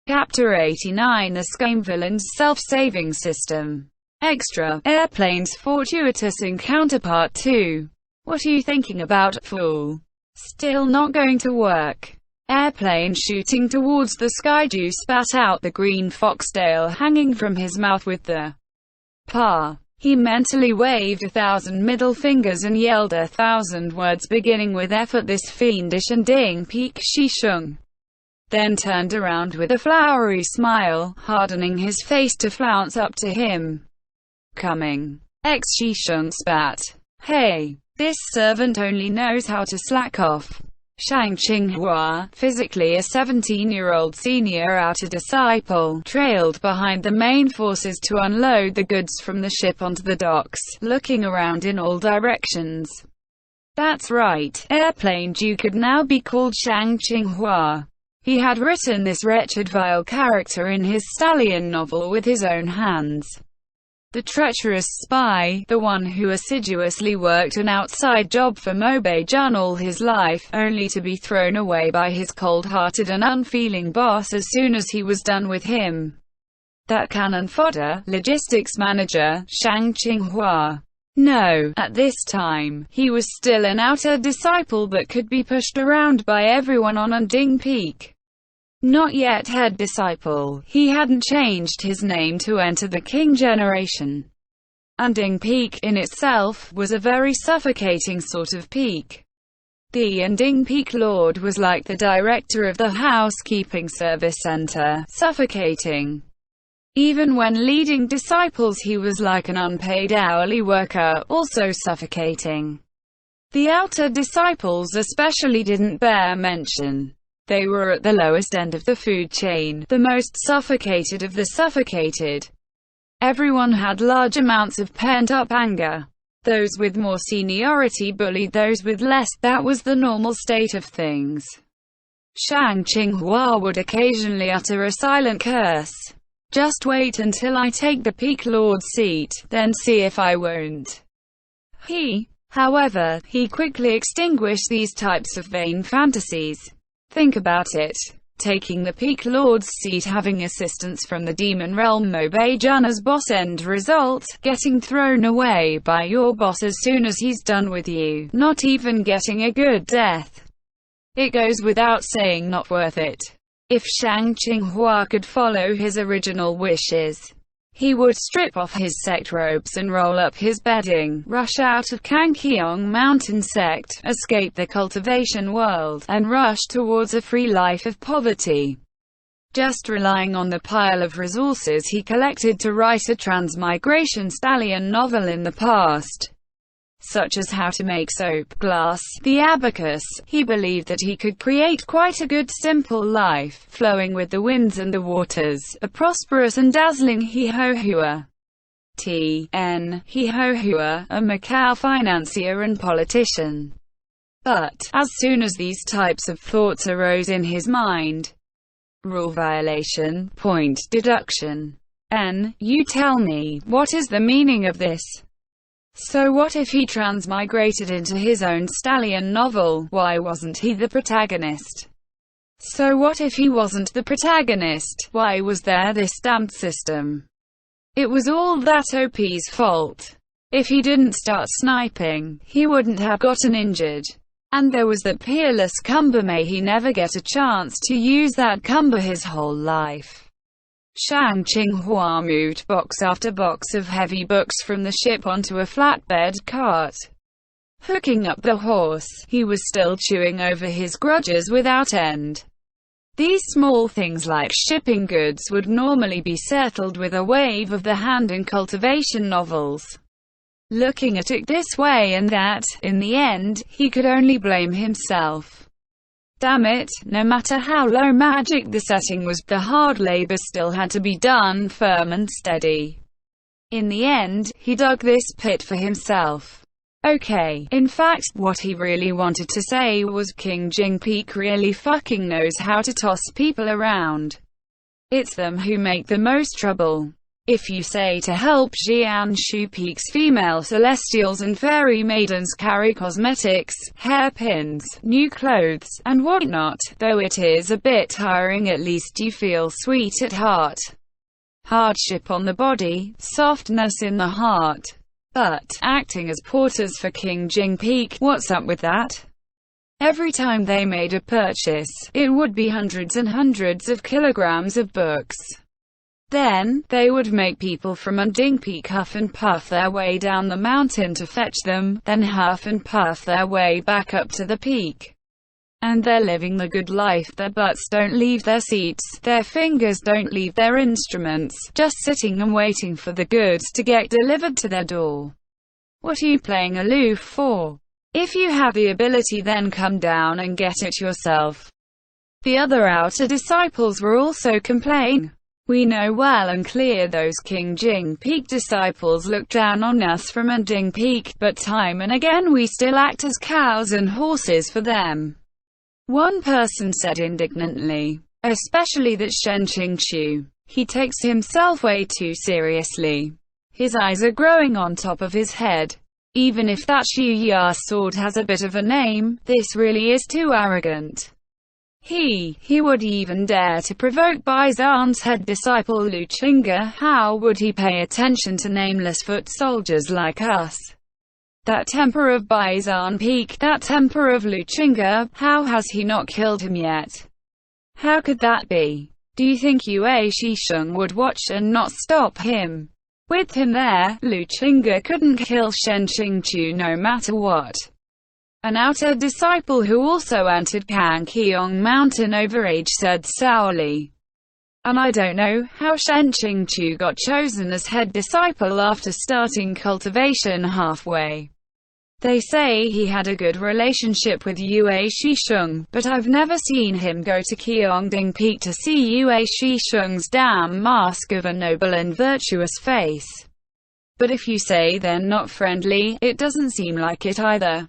Chapter 89: The Scum Villain's Self-Saving System. Extra. Airplanes Fortuitous Encounter Part 2. What are you thinking about, fool? Still not going to work? Airplane shooting towards the sky. Jew spat out the green foxtail hanging from his mouth with the paw. He mentally waved 1,000 middle fingers and yelled 1,000 words beginning with F at this fiendish and ding peak Xisheng. Then turned around with a flowery smile, hardening his face to flounce up to him. Coming. Xisheng spat. Hey, this servant only knows how to slack off. Xiāng Tóngxiù, physically a 17-year-old senior outer disciple, trailed behind the main forces to unload the goods from the ship onto the docks, looking around in all directions. That's right, Airplane Jew could now be called Xiāng Tóngxiù. He had written this wretched vile character in his stallion novel with his own hands. The treacherous spy, the one who assiduously worked an outside job for Mo-Bei-jun all his life, only to be thrown away by his cold-hearted and unfeeling boss as soon as he was done with him. That cannon fodder, logistics manager, Xiāng Tóngxiù. No, at this time, he was still an outer disciple that could be pushed around by everyone on Unding Peak. Not yet head disciple, he hadn't changed his name to enter the king generation. Unding Peak, in itself, was a very suffocating sort of peak. The Unding Peak Lord was like the director of the housekeeping service center, suffocating. Even when leading disciples he was like an unpaid hourly worker, also suffocating. The outer disciples especially didn't bear mention. They were at the lowest end of the food chain, the most suffocated of the suffocated. Everyone had large amounts of pent-up anger. Those with more seniority bullied those with less. That was the normal state of things. Xiāng Tóngxiù would occasionally utter a silent curse. Just wait until I take the Peak Lord's seat, then see if I won't. However, he quickly extinguished these types of vain fantasies. Think about it. Taking the Peak Lord's seat, having assistance from the demon realm Mo-Bei-jun as boss, end result, getting thrown away by your boss as soon as he's done with you, not even getting a good death. It goes without saying, not worth it. If Xiāng Tóngxiù could follow his original wishes, he would strip off his sect robes and roll up his bedding, rush out of Kangqiong Mountain sect, escape the cultivation world, and rush towards a free life of poverty. Just relying on the pile of resources he collected to write a transmigration stallion novel in the past, such as how to make soap, glass, the abacus, he believed that he could create quite a good simple life, flowing with the winds and the waters, a prosperous and dazzling He-Ho-Hua. He-Ho-Hua, a Macau financier and politician. But, as soon as these types of thoughts arose in his mind, rule violation, point deduction. You tell me, what is the meaning of this? So what if he transmigrated into his own stallion novel? Why wasn't he the protagonist? So what if he wasn't the protagonist? Why was there this damned system? It was all that OP's fault. If he didn't start sniping, he wouldn't have gotten injured. And there was that peerless Cumber. May he never get a chance to use that Cumber his whole life. Xiāng Tóngxiù moved box after box of heavy books from the ship onto a flatbed cart. Hooking up the horse, he was still chewing over his grudges without end. These small things like shipping goods would normally be settled with a wave of the hand in cultivation novels. Looking at it this way and that, in the end, he could only blame himself. Damn it, no matter how low magic the setting was, the hard labor still had to be done firm and steady. In the end, he dug this pit for himself. Okay, in fact, what he really wanted to say was King Jing Peak really fucking knows how to toss people around. It's them who make the most trouble. If you say to help Xiāng Tóngxiù's female celestials and fairy maidens carry cosmetics, hairpins, new clothes, and whatnot, though it is a bit tiring, at least you feel sweet at heart. Hardship on the body, softness in the heart. But acting as porters for King Jing Peak, what's up with that? Every time they made a purchase, it would be hundreds and hundreds of kilograms of books. Then, they would make people from Unding Peak huff and puff their way down the mountain to fetch them, then huff and puff their way back up to the peak. And they're living the good life. Their butts don't leave their seats, their fingers don't leave their instruments, just sitting and waiting for the goods to get delivered to their door. What are you playing aloof for? If you have the ability, then come down and get it yourself. The other outer disciples were also complaining. We know well and clear those King Jing Peak disciples look down on us from Unding Peak, but time and again we still act as cows and horses for them. One person said indignantly. Especially that Xiāng Tóngxiù. He takes himself way too seriously. His eyes are growing on top of his head. Even if that Xiu sword has a bit of a name, this really is too arrogant. He would even dare to provoke Baizan's head disciple Lu Qingge. How would he pay attention to nameless foot soldiers like us? That temper of Baizan Peak, that temper of Lu Qingge, how has he not killed him yet? How could that be? Do you think Yue Shisheng would watch and not stop him? With him there, Lu Qingge couldn't kill Xiāng Tóngxiù no matter what. An outer disciple who also entered Kangqiong Mountain over age said sourly. And I don't know how Xiāng Tóngxiù got chosen as head disciple after starting cultivation halfway. They say he had a good relationship with Yue Shisheng, but I've never seen him go to Qiongding Peak to see Yue Shisheng's damn mask of a noble and virtuous face. But if you say they're not friendly, it doesn't seem like it either.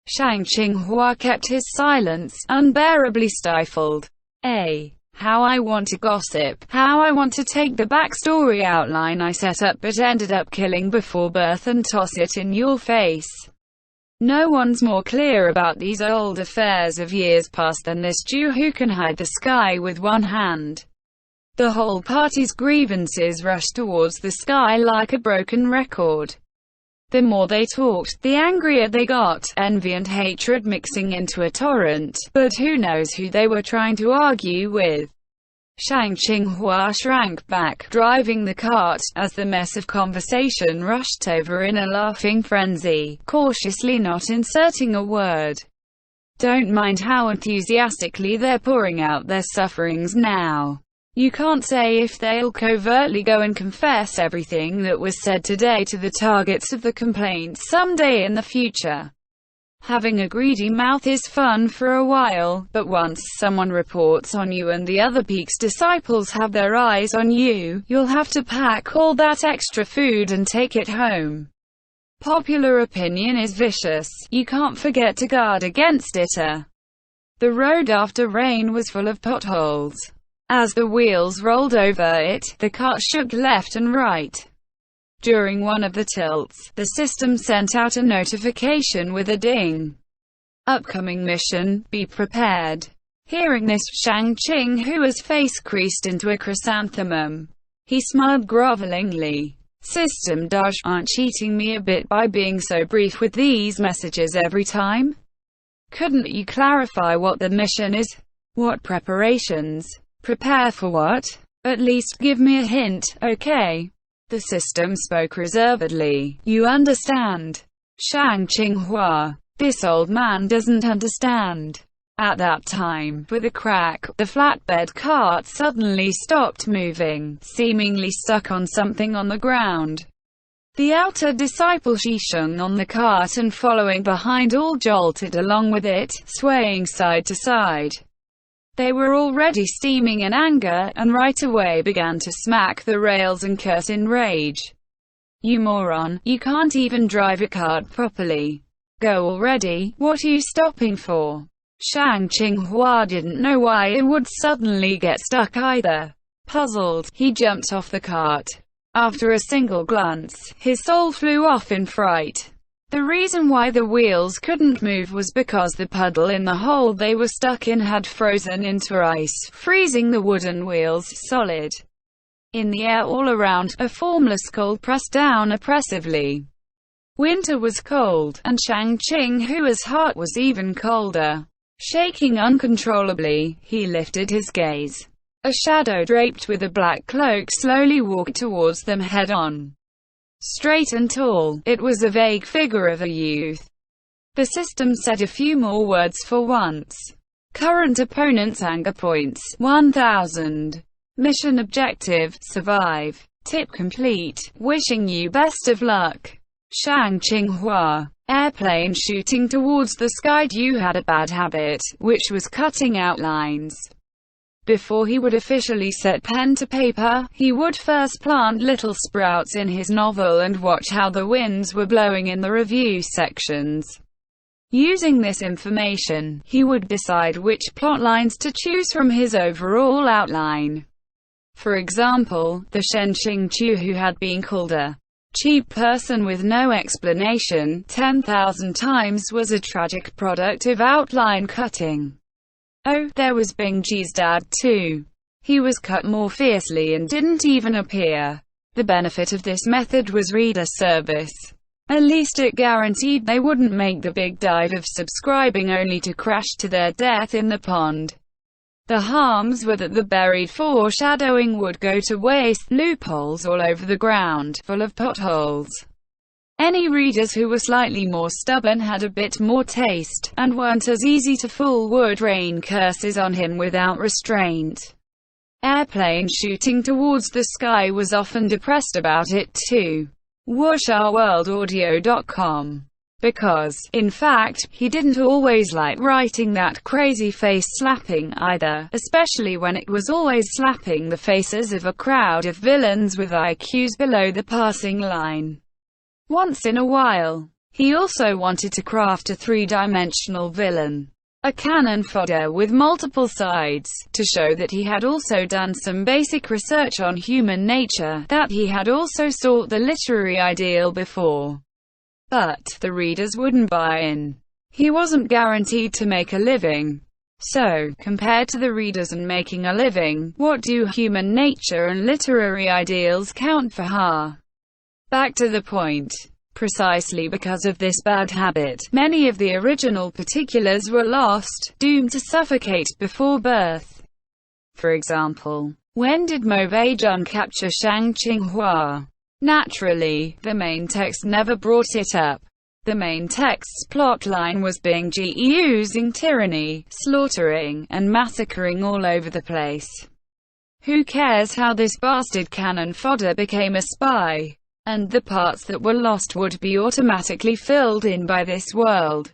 Shang Qinghua kept his silence, unbearably stifled. How I want to gossip, how I want to take the backstory outline I set up but ended up killing before birth and toss it in your face. No one's more clear about these old affairs of years past than this Jew who can hide the sky with one hand. The whole party's grievances rushed towards the sky like a broken record. The more they talked, the angrier they got, envy and hatred mixing into a torrent, but who knows who they were trying to argue with. Shang Qinghua shrank back, driving the cart, as the mess of conversation rushed over in a laughing frenzy, cautiously not inserting a word. Don't mind how enthusiastically they're pouring out their sufferings now. You can't say if they'll covertly go and confess everything that was said today to the targets of the complaints someday in the future. Having a greedy mouth is fun for a while, but once someone reports on you and the other Peak's disciples have their eyes on you, you'll have to pack all that extra food and take it home. Popular opinion is vicious, you can't forget to guard against it. The road after rain was full of potholes. As the wheels rolled over it, the cart shook left and right. During one of the tilts, the system sent out a notification with a ding. Upcoming mission, be prepared. Hearing this, Shang Qinghua's face creased into a chrysanthemum. He smiled grovelingly. System Daj, aren't cheating me a bit by being so brief with these messages every time? Couldn't you clarify what the mission is? What preparations? Prepare for what? At least give me a hint, okay? The system spoke reservedly. You understand? Shang Qinghua. This old man doesn't understand. At that time, with a crack, the flatbed cart suddenly stopped moving, seemingly stuck on something on the ground. The outer disciple Shisheng on the cart and following behind all jolted along with it, swaying side to side. They were already steaming in anger, and right away began to smack the rails and curse in rage. You moron, you can't even drive a cart properly. Go already, what are you stopping for? Shang Qinghua didn't know why it would suddenly get stuck either. Puzzled, he jumped off the cart. After a single glance, his soul flew off in fright. The reason why the wheels couldn't move was because the puddle in the hole they were stuck in had frozen into ice, freezing the wooden wheels solid. In the air all around, a formless cold pressed down oppressively. Winter was cold, and Xiāng Tóngxiù's heart was even colder. Shaking uncontrollably, he lifted his gaze. A shadow draped with a black cloak slowly walked towards them head-on. Straight and tall, it was a vague figure of a youth. The system said a few more words for once. Current opponent's anger points, 1000. Mission objective, survive. Tip complete. Wishing you best of luck. Xiāng Tóngxiù. Airplane shooting towards the sky. You had a bad habit, which was cutting out lines. Before he would officially set pen to paper, he would first plant little sprouts in his novel and watch how the winds were blowing in the review sections. Using this information, he would decide which plot lines to choose from his overall outline. For example, the Xiāng Tóngxiù, who had been called a cheap person with no explanation 10,000 times, was a tragic product of outline cutting. Oh, there was Bing Ji's dad too. He was cut more fiercely and didn't even appear. The benefit of this method was reader service. At least it guaranteed they wouldn't make the big dive of subscribing only to crash to their death in the pond. The harms were that the buried foreshadowing would go to waste, loopholes all over the ground, full of potholes. Any readers who were slightly more stubborn had a bit more taste, and weren't as easy to fool would rain curses on him without restraint. Airplane shooting towards the sky was often depressed about it too. WuxRWorldAudio.com. Because, in fact, he didn't always like writing that crazy face slapping either, especially when it was always slapping the faces of a crowd of villains with IQs below the passing line. Once in a while, he also wanted to craft a three-dimensional villain. A cannon fodder with multiple sides, to show that he had also done some basic research on human nature, that he had also sought the literary ideal before. But, the readers wouldn't buy in. He wasn't guaranteed to make a living. So, compared to the readers and making a living, what do human nature and literary ideals count for? Back to the point. Precisely because of this bad habit, many of the original particulars were lost, doomed to suffocate before birth. For example, when did Mo Beijun capture Xiāng Tóngxiù? Naturally, the main text never brought it up. The main text's plotline was Bing Ji using tyranny, slaughtering, and massacring all over the place. Who cares how this bastard cannon fodder became a spy? And the parts that were lost would be automatically filled in by this world.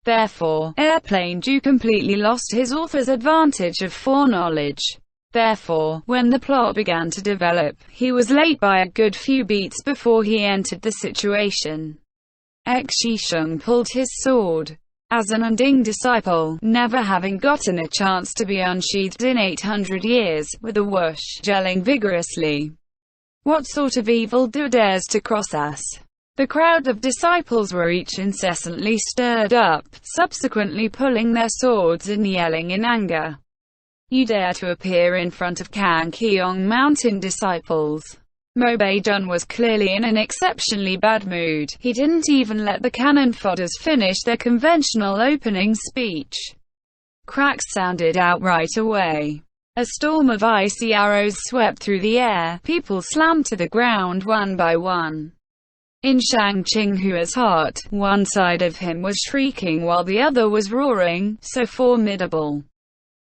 Therefore, Airplane Ju completely lost his author's advantage of foreknowledge. Therefore, when the plot began to develop, he was late by a good few beats before he entered the situation. Xisheng pulled his sword. As an unding disciple, never having gotten a chance to be unsheathed in 800 years, with a whoosh, gelling vigorously. What sort of evil dares to cross us? The crowd of disciples were each incessantly stirred up, subsequently pulling their swords and yelling in anger. You dare to appear in front of Kangqiong Mountain disciples? Mo Beijun was clearly in an exceptionally bad mood. He didn't even let the cannon fodders finish their conventional opening speech. Cracks sounded out right away. A storm of icy arrows swept through the air, people slammed to the ground one by one. In Xiāng Tóngxiù's heart, one side of him was shrieking while the other was roaring, so formidable.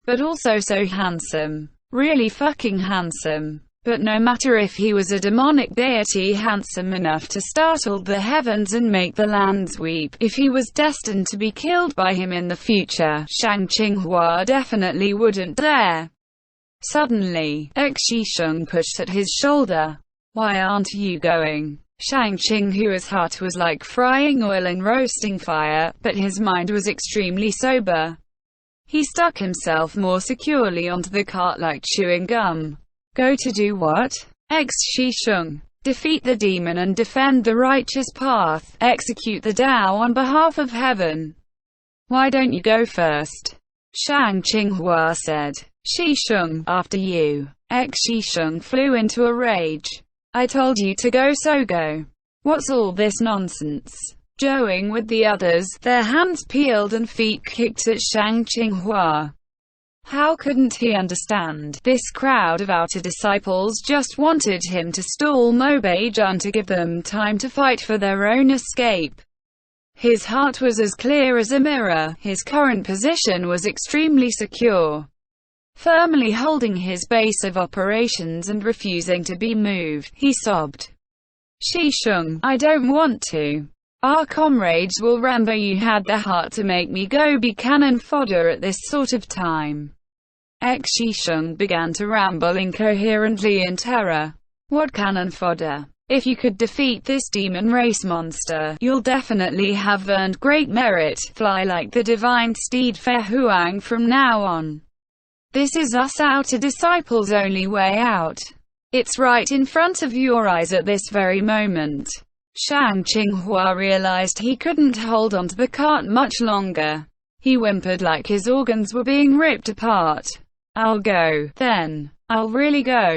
But also so handsome. Really fucking handsome. But no matter if he was a demonic deity handsome enough to startle the heavens and make the lands weep, if he was destined to be killed by him in the future, Xiāng Tóngxiù definitely wouldn't dare. Suddenly, Xisheng pushed at his shoulder. Why aren't you going? Xiāng Tóngxiù's heart was like frying oil and roasting fire, but his mind was extremely sober. He stuck himself more securely onto the cart like chewing gum. Go to do what? Xisheng. Defeat the demon and defend the righteous path. Execute the Tao on behalf of heaven. Why don't you go first? Shang Qinghua said. Xisheng, after you. Xisheng flew into a rage. I told you to go, so go. What's all this nonsense? Joeing with the others, their hands peeled and feet kicked at Shang Qinghua. How couldn't he understand? This crowd of outer disciples just wanted him to stall Mobeijun to give them time to fight for their own escape. His heart was as clear as a mirror. His current position was extremely secure, firmly holding his base of operations and refusing to be moved. He sobbed. Xisheng, I don't want to. Our comrades will remember you had the heart to make me go be cannon fodder at this sort of time. Xisheng began to ramble incoherently in terror. What cannon fodder? If you could defeat this demon race monster, you'll definitely have earned great merit. Fly like the divine steed Fe Huang from now on. This is us outer disciples' only way out. It's right in front of your eyes at this very moment. Shang Qinghua realized he couldn't hold onto the cart much longer. He whimpered like his organs were being ripped apart. I'll go, then. I'll really go.